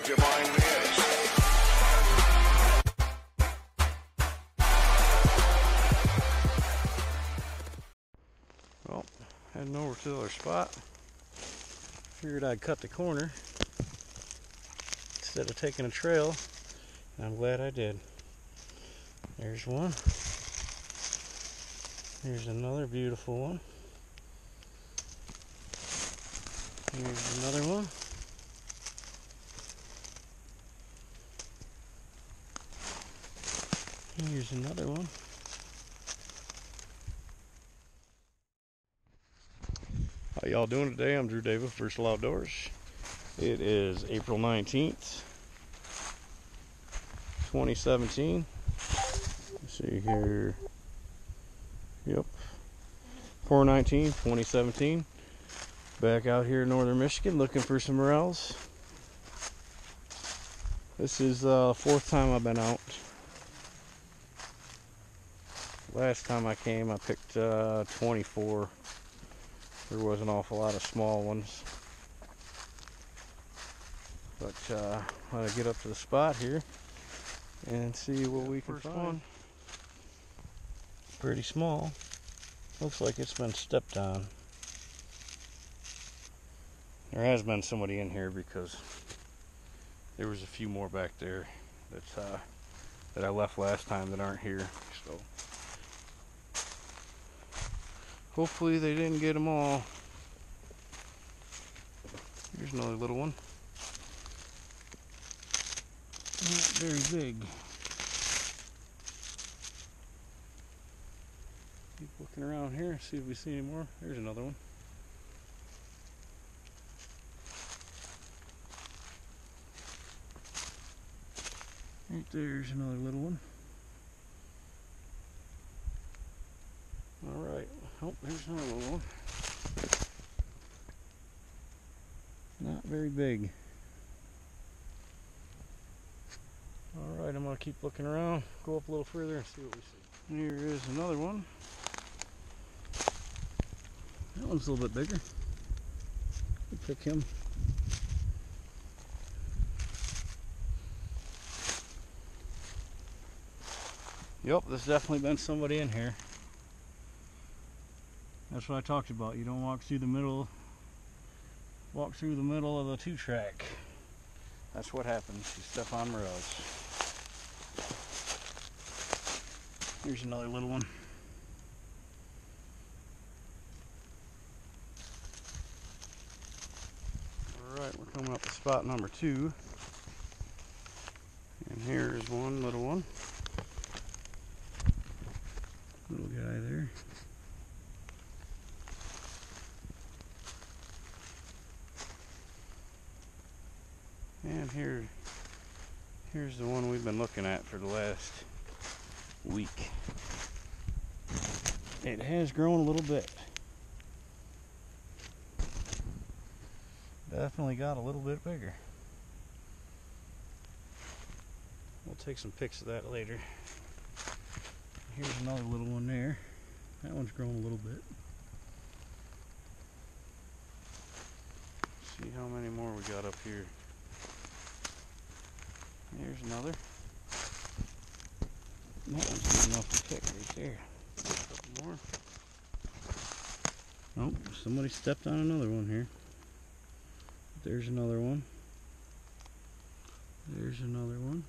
Divine Mix. Well, heading over to our spot. Figured I'd cut the corner instead of taking a trail, and I'm glad I did. There's one. Here's another beautiful one. Here's another one. Here's another one. How y'all doing today? I'm Drew Davis, Versatile Outdoors. It is April 19th, 2017. Let's see here. Yep. 4/19/2017. Back out here in northern Michigan looking for some morels. This is the fourth time I've been out. Last time I came I picked 24. There was an awful lot of small ones. But I'm going to get up to the spot here and see what we can find. Pretty small. Looks like it's been stepped on. There has been somebody in here because there was a few more back there that I left last time that aren't here. So hopefully they didn't get them all. Here's another little one. Not very big. Keep looking around here, see if we see any more. There's another one. Right there's another little one. Alright, oh, there's another little one. Not very big. Alright, I'm going to keep looking around, go up a little further and see what we see. Here is another one. That one's a little bit bigger. We'll pick him. Yep, there's definitely been somebody in here. That's what I talked about. You don't walk through the middle of the two-track. That's what happens. You step on morels. Here's another little one. Alright, we're coming up to spot number 2. And here's one little one. Little guy there. And here's the one we've been looking at for the last week. It has grown a little bit. Definitely got a little bit bigger. We'll take some pics of that later. Here's another little one there. That one's grown a little bit. See how many more we got up here. Here's another. That one's good enough to pick right there. A couple more. Oh, somebody stepped on another one here. There's another one. There's another one.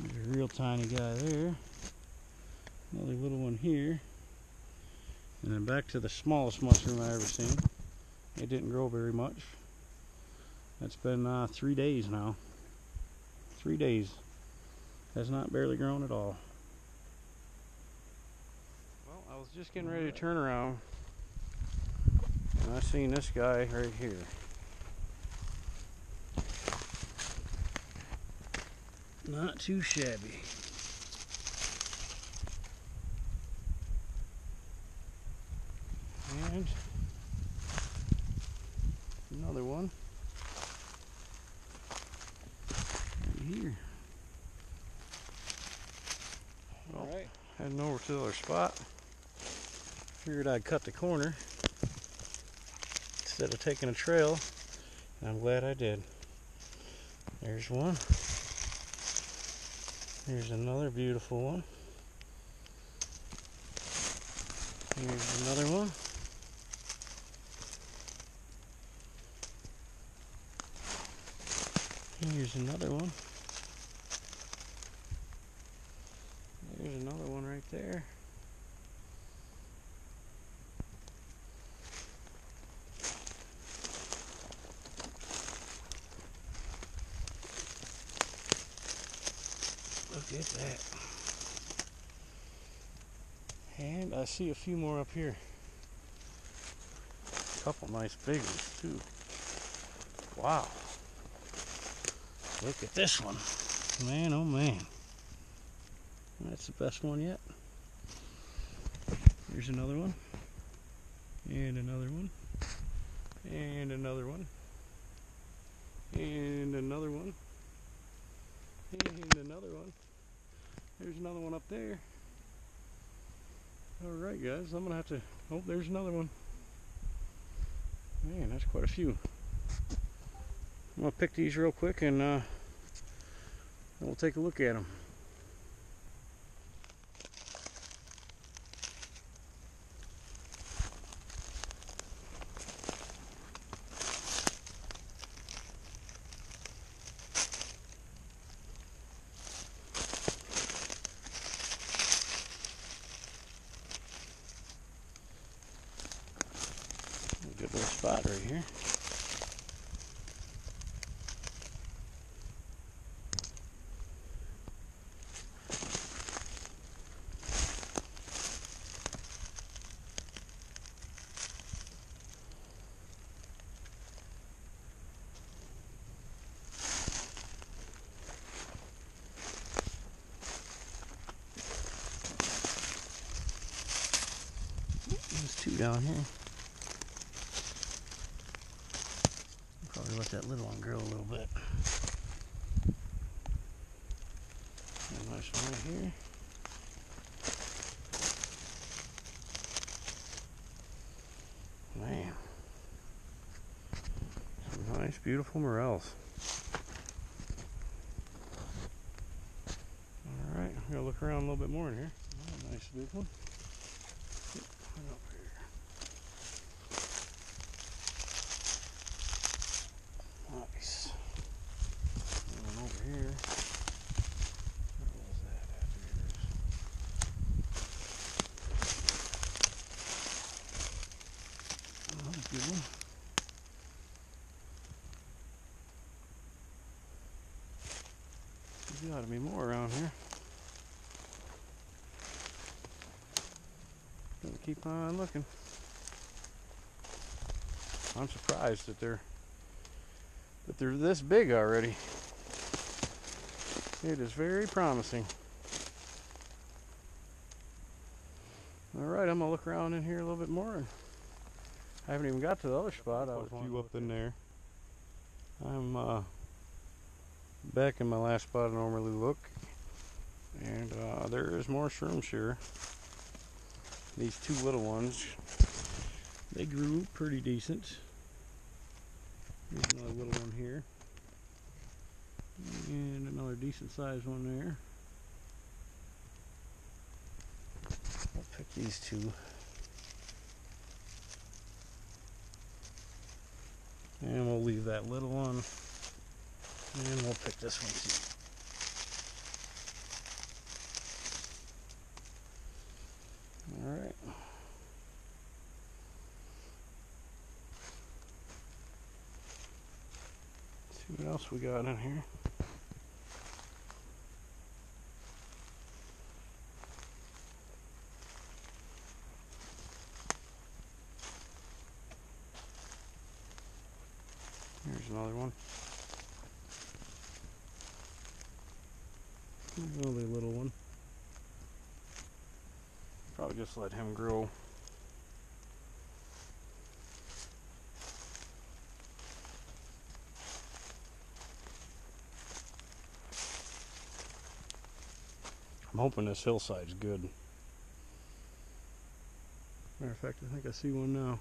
There's a real tiny guy there. Another little one here. And then back to the smallest mushroom I ever seen. It didn't grow very much. That's been 3 days now. 3 days. Has not barely grown at all. Well, I was just getting ready to turn around, and I seen this guy right here. Not too shabby. And another one right here. Well, alright, heading over to our spot. Figured I'd cut the corner instead of taking a trail, I'm glad I did. There's one. Here's another beautiful one. Here's another one. Here's another one. There's another one right there. Look at that. And I see a few more up here. A couple nice big ones too. Wow. Look at this one. Man, oh man. That's the best one yet. Here's another one. And another one. And another one. And another one. And another one. There's another one up there. Alright guys, I'm gonna have to, oh, there's another one. Man, that's quite a few. I'm gonna pick these real quick and we'll take a look at them. Good little spot right here. There's two down here. Probably let that little one grow a little bit. A nice one right here. Man. Some nice, beautiful morels. Alright, I'm going to look around a little bit more in here. Oh, nice big one. Right up here. Nice. And over here. Where was that at? There it is. Oh, that's a good one. There's got to be more around here. Gonna keep on looking. I'm surprised that they're this big already. It is very promising. Alright, I'm gonna look around in here a little bit more. I haven't even got to the other spot. I was a few up in there. I'm back in my last spot I normally look. And there is more shrooms here. These two little ones, they grew pretty decent. Here's another little one here. And another decent sized one there. I'll pick these two. And we'll leave that little one. And we'll pick this one too. Alright. See what else we got in here. Here's another one. Another little one. Probably just let him grow. I'm hoping this hillside's good. Matter of fact, I think I see one now.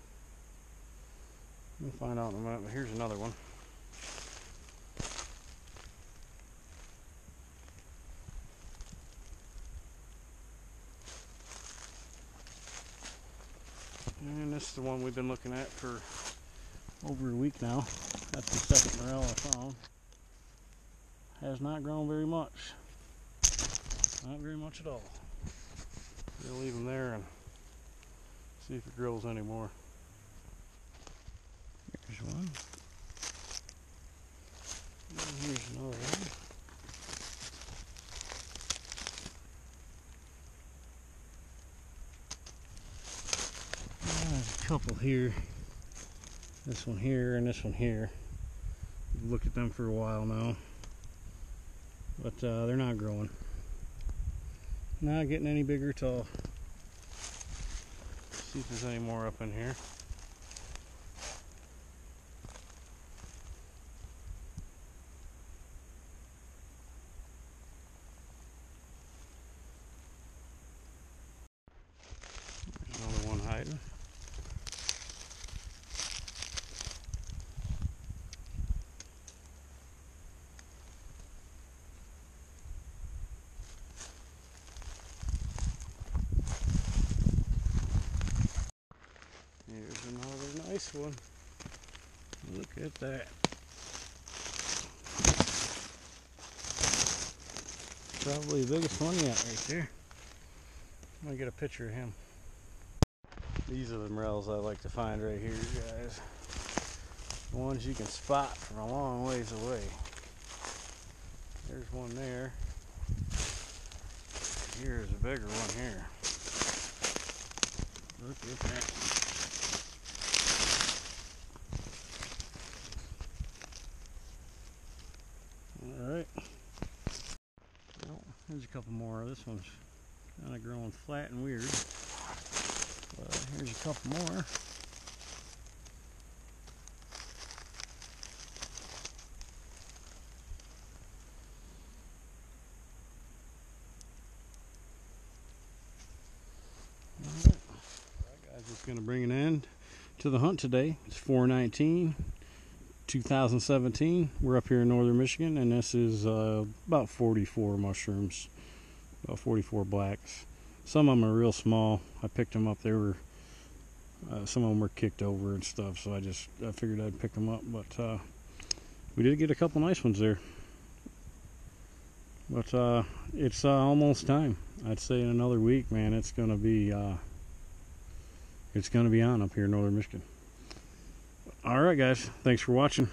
We'll find out in a minute, but here's another one. this is the one we've been looking at for over a week now. That's the second morel I found. Has not grown very much. Not very much at all. We'll leave them there and see if it grows anymore. Here's one. And here's another one. There's a couple here. This one here and this one here. We've looked at them for a while now. But they're not growing. Not getting any bigger at all. See if there's any more up in here. There's another one hiding. Here's another nice one. Look at that. Probably the biggest one yet right there. I'm gonna get a picture of him. These are the morels I like to find right here, guys. The ones you can spot from a long ways away. There's one there. Here's a bigger one here. Look at that. Alright. Well, here's a couple more. This one's kind of growing flat and weird. But here's a couple more. Alright, guys, just going to bring an end to the hunt today. It's 4/19. 2017. We're up here in northern Michigan, and this is about 44 mushrooms, about 44 blacks. Some of them are real small. I picked them up. They were some of them were kicked over and stuff, so I figured I'd pick them up. But we did get a couple nice ones there. But it's almost time. I'd say in another week, man, it's gonna be on up here in northern Michigan. All right, guys. Thanks for watching.